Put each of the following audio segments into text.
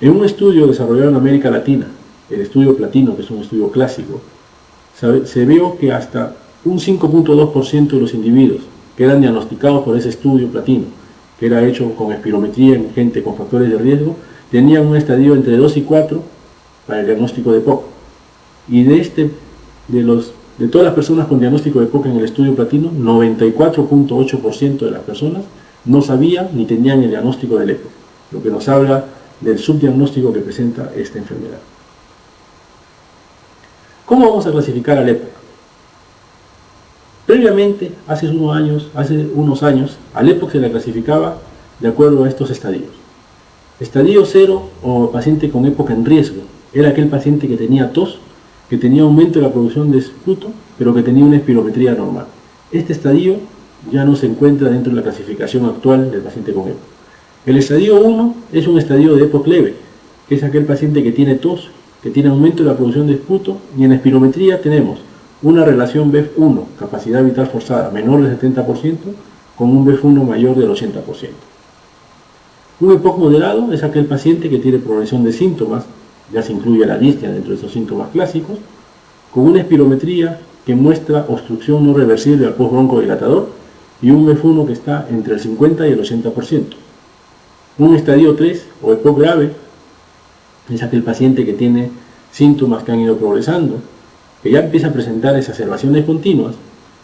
En un estudio desarrollado en América Latina, el estudio Platino, que es un estudio clásico, se vio que hasta un 5.2% de los individuos que eran diagnosticados por ese estudio Platino, que era hecho con espirometría en gente con factores de riesgo, tenían un estadio entre 2 y 4 para el diagnóstico de EPOC. Y de todas las personas con diagnóstico de EPOC en el estudio Platino, 94.8% de las personas no sabían ni tenían el diagnóstico del EPOC, lo que nos habla del subdiagnóstico que presenta esta enfermedad. ¿Cómo vamos a clasificar al EPOC? Previamente, hace unos años, al EPOC se le clasificaba de acuerdo a estos estadios. Estadio 0 o paciente con EPOC en riesgo era aquel paciente que tenía tos, que tenía aumento de la producción de esputo, pero que tenía una espirometría normal. Este estadio ya no se encuentra dentro de la clasificación actual del paciente con EPOC. El estadio 1 es un estadio de EPOC leve, que es aquel paciente que tiene tos, que tiene aumento de la producción de esputo, y en espirometría tenemos una relación BEF1, capacidad vital forzada, menor del 70%, con un BEF1 mayor del 80%. Un EPOC moderado es aquel paciente que tiene progresión de síntomas, ya se incluye la disnea dentro de esos síntomas clásicos, con una espirometría que muestra obstrucción no reversible al post broncodilatador y un BEF1 que está entre el 50 y el 80%. Un estadio 3 o EPOC grave es aquel paciente que tiene síntomas que han ido progresando, que ya empieza a presentar exacerbaciones continuas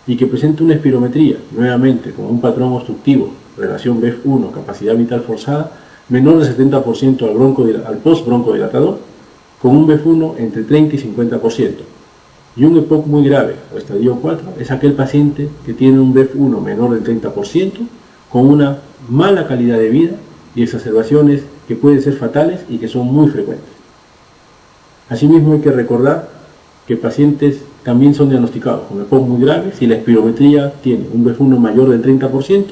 y que presenta una espirometría, nuevamente con un patrón obstructivo, relación BEF1, capacidad vital forzada, menor del 70% al post broncodilatador, con un BEF1 entre 30 y 50%. Y un EPOC muy grave, o estadio 4, es aquel paciente que tiene un BEF1 menor del 30%, con una mala calidad de vida y exacerbaciones que pueden ser fatales y que son muy frecuentes. Asimismo, hay que recordar que pacientes también son diagnosticados con EPOC muy graves si la espirometría tiene un BEF1 mayor del 30%,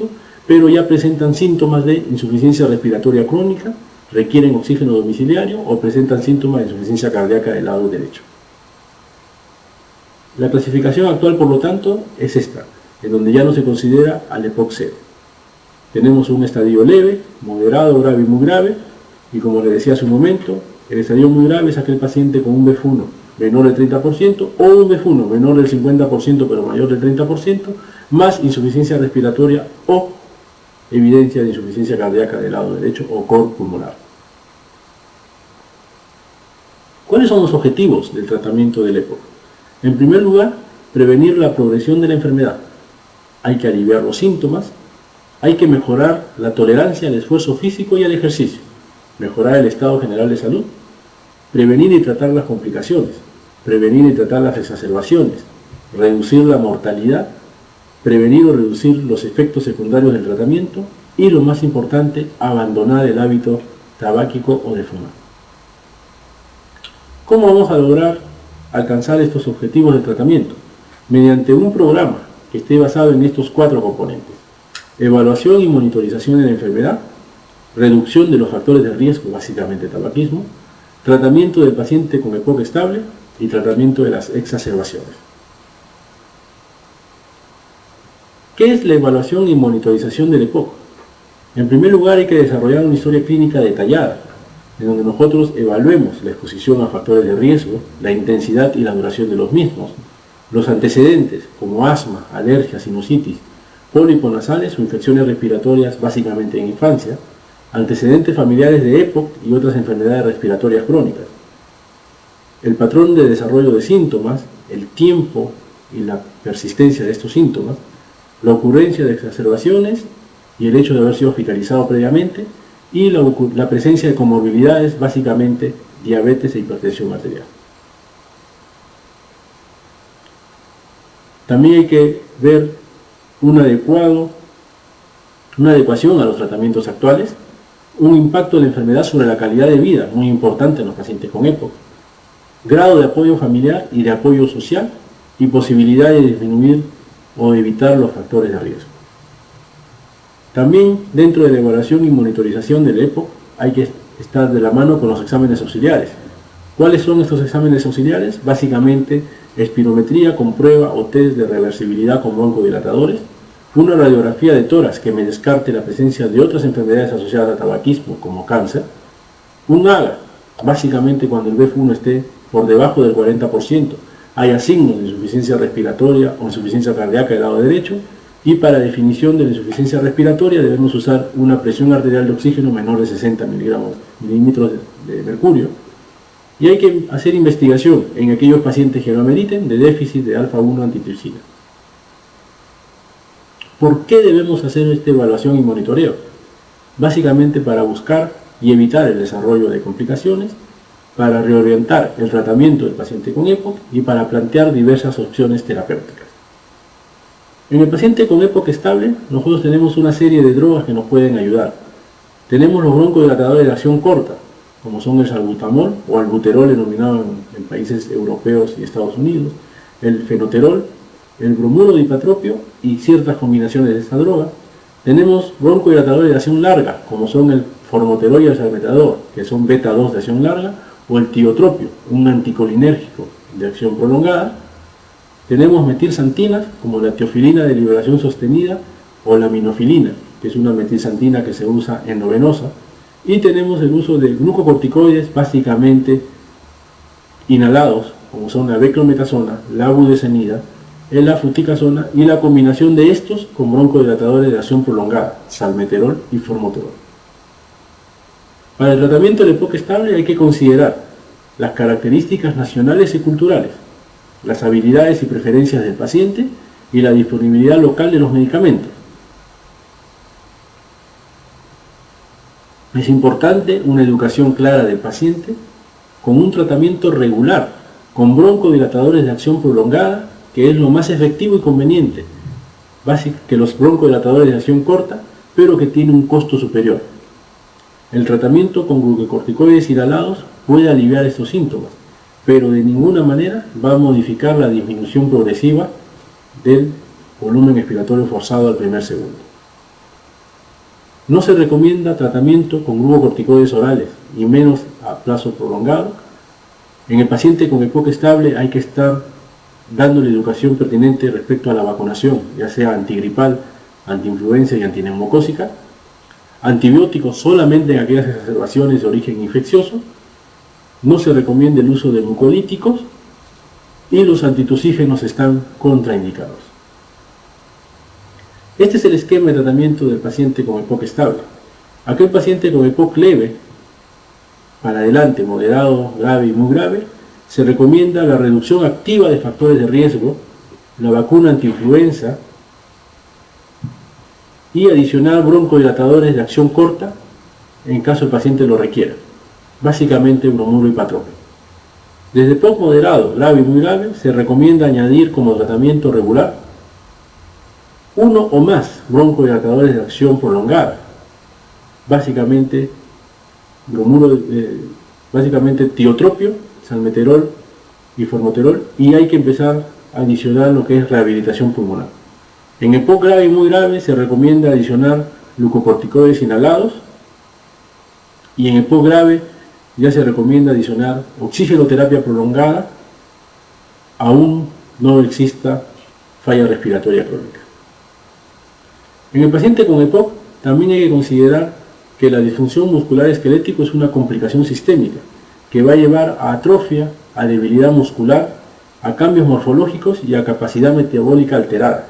pero ya presentan síntomas de insuficiencia respiratoria crónica, requieren oxígeno domiciliario o presentan síntomas de insuficiencia cardíaca del lado derecho. La clasificación actual, por lo tanto, es esta, en donde ya no se considera al EPOC 0. Tenemos un estadio leve, moderado, grave y muy grave, y como les decía hace un momento, el estadio muy grave es aquel paciente con un BEF1 menor del 30% o un BEF1 menor del 50% pero mayor del 30%, más insuficiencia respiratoria o evidencia de insuficiencia cardíaca del lado derecho o cor pulmonar. ¿Cuáles son los objetivos del tratamiento del EPOC? En primer lugar, prevenir la progresión de la enfermedad. Hay que aliviar los síntomas, hay que mejorar la tolerancia al esfuerzo físico y al ejercicio, mejorar el estado general de salud, prevenir y tratar las complicaciones, prevenir y tratar las exacerbaciones, reducir la mortalidad, prevenir o reducir los efectos secundarios del tratamiento y, lo más importante, abandonar el hábito tabáquico o de fumar. ¿Cómo vamos a lograr alcanzar estos objetivos de tratamiento? Mediante un programa que esté basado en estos 4 componentes: evaluación y monitorización de la enfermedad, reducción de los factores de riesgo, básicamente tabaquismo, tratamiento del paciente con EPOC estable y tratamiento de las exacerbaciones. ¿Qué es la evaluación y monitorización del EPOC? En primer lugar, hay que desarrollar una historia clínica detallada, en donde nosotros evaluemos la exposición a factores de riesgo, la intensidad y la duración de los mismos, los antecedentes como asma, alergia, sinusitis, pólipos nasales o infecciones respiratorias básicamente en infancia, antecedentes familiares de EPOC y otras enfermedades respiratorias crónicas, el patrón de desarrollo de síntomas, el tiempo y la persistencia de estos síntomas, la ocurrencia de exacerbaciones y el hecho de haber sido hospitalizado previamente, y la presencia de comorbilidades, básicamente diabetes e hipertensión arterial. También hay que ver una adecuación a los tratamientos actuales, un impacto de la enfermedad sobre la calidad de vida, muy importante en los pacientes con EPOC, grado de apoyo familiar y de apoyo social, y posibilidad de disminuir o evitar los factores de riesgo. También dentro de la evaluación y monitorización del EPOC hay que estar de la mano con los exámenes auxiliares. ¿Cuáles son estos exámenes auxiliares? Básicamente, espirometría con prueba o test de reversibilidad con broncodilatadores, una radiografía de tórax que me descarte la presencia de otras enfermedades asociadas al tabaquismo como cáncer, Un AGA, básicamente cuando el BF1 esté por debajo del 40%, haya signos de insuficiencia respiratoria o insuficiencia cardíaca del lado derecho, y para definición de la insuficiencia respiratoria debemos usar una presión arterial de oxígeno menor de 60 milímetros de mercurio. Y hay que hacer investigación en aquellos pacientes que lo ameriten de déficit de alfa-1 antitripsina. ¿Por qué debemos hacer esta evaluación y monitoreo? Básicamente para buscar y evitar el desarrollo de complicaciones, para reorientar el tratamiento del paciente con EPOC y para plantear diversas opciones terapéuticas. En el paciente con EPOC estable, nosotros tenemos una serie de drogas que nos pueden ayudar. Tenemos los broncodilatadores de acción corta, como son el salbutamol o albuterol denominado en países europeos y Estados Unidos, el fenoterol, el bromuro de ipatropio y ciertas combinaciones de esta droga. Tenemos broncodilatadores de acción larga, como son el formoterol y el salmeterol, que son beta-2 de acción larga, o el tiotropio, un anticolinérgico de acción prolongada. Tenemos metilsantinas, como la teofilina de liberación sostenida o la minofilina, que es una metilsantina que se usa endovenosa. Y tenemos el uso de glucocorticoides básicamente inhalados, como son la beclometasona, la budesonida, la fluticasona y la combinación de estos con broncodilatadores de acción prolongada, salmeterol y formoterol. Para el tratamiento del EPOC estable hay que considerar las características nacionales y culturales, las habilidades y preferencias del paciente y la disponibilidad local de los medicamentos. Es importante una educación clara del paciente con un tratamiento regular, con broncodilatadores de acción prolongada, que es lo más efectivo y conveniente, que los broncodilatadores de acción corta, pero que tiene un costo superior. El tratamiento con glucocorticoides inhalados puede aliviar estos síntomas, pero de ninguna manera va a modificar la disminución progresiva del volumen expiratorio forzado al primer segundo. No se recomienda tratamiento con glucocorticoides orales, y menos a plazo prolongado. En el paciente con EPOC estable hay que estar dándole educación pertinente respecto a la vacunación, ya sea antigripal, antiinfluenza y antineumocócica. Antibióticos solamente en aquellas exacerbaciones de origen infeccioso. No se recomienda el uso de mucolíticos y los antitusígenos están contraindicados. Este es el esquema de tratamiento del paciente con EPOC estable. Aquel paciente con EPOC leve, para adelante, moderado, grave y muy grave, se recomienda la reducción activa de factores de riesgo, la vacuna antiinfluenza y adicionar broncodilatadores de acción corta en caso el paciente lo requiera, básicamente bromuro y ipatropio. Desde EPOC moderado, grave y muy grave se recomienda añadir como tratamiento regular uno o más broncodilatadores de acción prolongada, básicamente tiotropio, salmeterol y formoterol, y hay que empezar a adicionar lo que es rehabilitación pulmonar. En EPOC grave y muy grave se recomienda adicionar glucocorticoides inhalados, y en EPOC grave ya se recomienda adicionar oxigenoterapia prolongada, aún no exista falla respiratoria crónica. En el paciente con EPOC también hay que considerar que la disfunción muscular esquelética es una complicación sistémica que va a llevar a atrofia, a debilidad muscular, a cambios morfológicos y a capacidad metabólica alterada.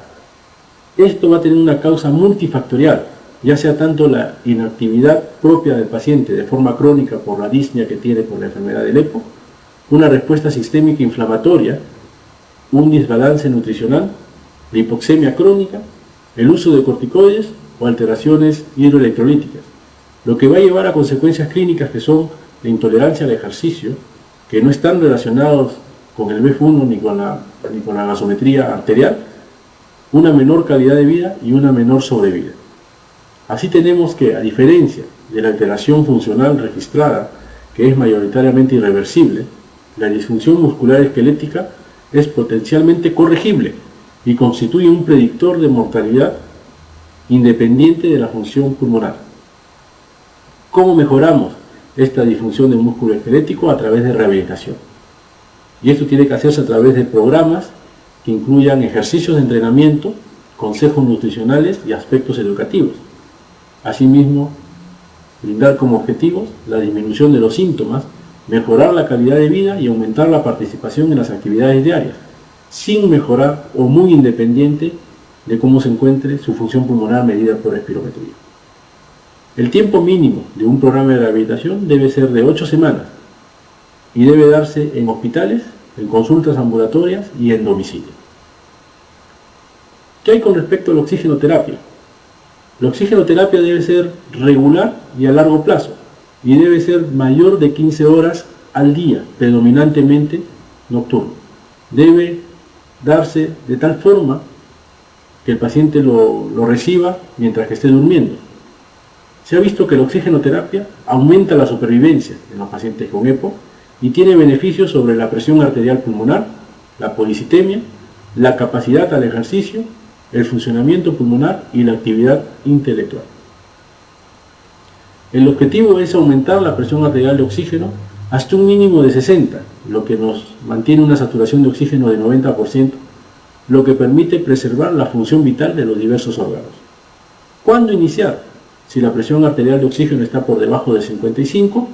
Esto va a tener una causa multifactorial, ya sea tanto la inactividad propia del paciente de forma crónica por la disnea que tiene por la enfermedad del EPOC, una respuesta sistémica inflamatoria, un desbalance nutricional, la hipoxemia crónica, el uso de corticoides o alteraciones hidroelectrolíticas, lo que va a llevar a consecuencias clínicas que son la intolerancia al ejercicio, que no están relacionados con el BF1 ni con la gasometría arterial, una menor calidad de vida y una menor sobrevida. Así tenemos que, a diferencia de la alteración funcional registrada, que es mayoritariamente irreversible, la disfunción muscular esquelética es potencialmente corregible y constituye un predictor de mortalidad independiente de la función pulmonar. ¿Cómo mejoramos esta disfunción del músculo esquelético? A través de rehabilitación. Y esto tiene que hacerse a través de programas que incluyan ejercicios de entrenamiento, consejos nutricionales y aspectos educativos. Asimismo, brindar como objetivos la disminución de los síntomas, mejorar la calidad de vida y aumentar la participación en las actividades diarias, sin mejorar o muy independiente de cómo se encuentre su función pulmonar medida por espirometría. El tiempo mínimo de un programa de rehabilitación debe ser de 8 semanas y debe darse en hospitales, en consultas ambulatorias y en domicilio. ¿Qué hay con respecto a la oxigenoterapia? La oxigenoterapia debe ser regular y a largo plazo y debe ser mayor de 15 horas al día, predominantemente nocturno. Debe darse de tal forma que el paciente lo reciba mientras que esté durmiendo. Se ha visto que la oxigenoterapia aumenta la supervivencia en los pacientes con EPOC y tiene beneficios sobre la presión arterial pulmonar, la policitemia, la capacidad al ejercicio, el funcionamiento pulmonar y la actividad intelectual. El objetivo es aumentar la presión arterial de oxígeno hasta un mínimo de 60, lo que nos mantiene una saturación de oxígeno de 90%, lo que permite preservar la función vital de los diversos órganos. ¿Cuándo iniciar? Si la presión arterial de oxígeno está por debajo de 55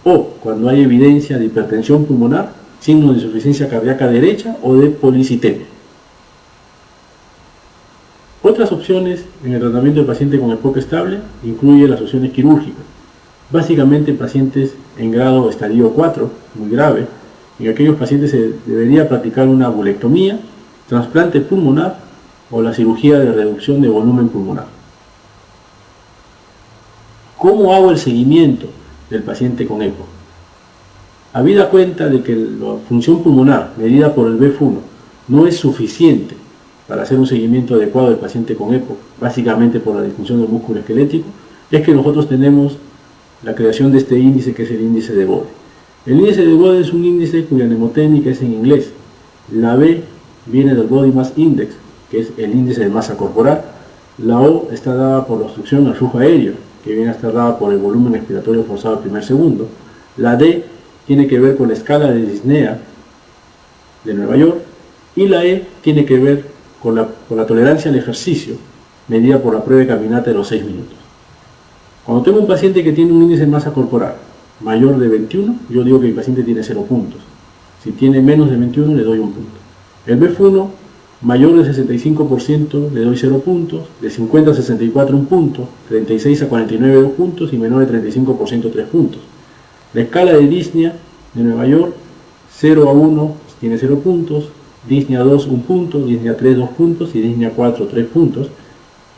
o cuando hay evidencia de hipertensión pulmonar, signo de insuficiencia cardíaca derecha o de policitemia. Otras opciones en el tratamiento del paciente con EPOC estable incluyen las opciones quirúrgicas, básicamente en pacientes en grado estadio 4, muy grave. En aquellos pacientes se debería practicar una bulectomía, trasplante pulmonar o la cirugía de reducción de volumen pulmonar. ¿Cómo hago el seguimiento del paciente con EPOC? Habida cuenta de que la función pulmonar medida por el BEF1 no es suficiente para hacer un seguimiento adecuado del paciente con EPOC, básicamente por la disfunción del músculo esquelético, es que nosotros tenemos la creación de este índice, que es el índice de Bode. El índice de Bode es un índice cuya mnemotécnica es en inglés. La B viene del Body Mass Index, que es el índice de masa corporal. La O está dada por la obstrucción al flujo aéreo, que viene a estar dada por el volumen expiratorio forzado al primer segundo. La D tiene que ver con la escala de disnea de Nueva York. Y la E tiene que ver con la tolerancia al ejercicio, medida por la prueba de caminata de los 6 minutos. Cuando tengo un paciente que tiene un índice de masa corporal mayor de 21, yo digo que mi paciente tiene 0 puntos. Si tiene menos de 21, le doy 1 punto. El BEF1 mayor de 65% le doy 0 puntos, de 50 a 64 1 punto, 36 a 49 2 puntos y menor de 35% 3 puntos. La escala de disnea de Nueva York, 0 a 1 tiene 0 puntos, disnea 2 1 punto, disnea 3 2 puntos y disnea 4 3 puntos.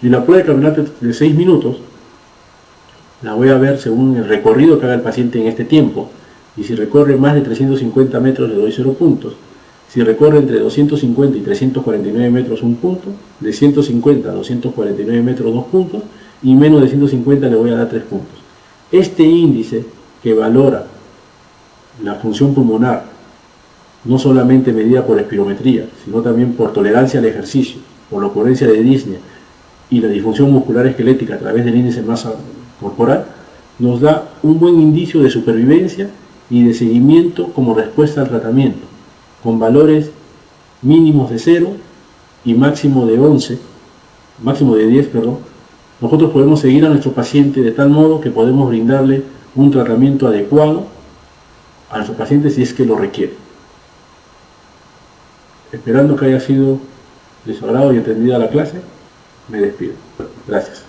Y la prueba de caminata de 6 minutos la voy a ver según el recorrido que haga el paciente en este tiempo. Y si recorre más de 350 metros le doy 0 puntos. Si recorre entre 250 y 349 metros 1 punto, de 150 a 249 metros 2 puntos y menos de 150 le voy a dar 3 puntos. Este índice que valora la función pulmonar, no solamente medida por espirometría, sino también por tolerancia al ejercicio, por la ocurrencia de disnea y la disfunción muscular esquelética a través del índice de masa corporal, nos da un buen indicio de supervivencia y de seguimiento como respuesta al tratamiento, con valores mínimos de 0 y máximo de 10, nosotros podemos seguir a nuestro paciente de tal modo que podemos brindarle un tratamiento adecuado a nuestro paciente si es que lo requiere. Esperando que haya sido de su agrado y entendida la clase, me despido. Gracias.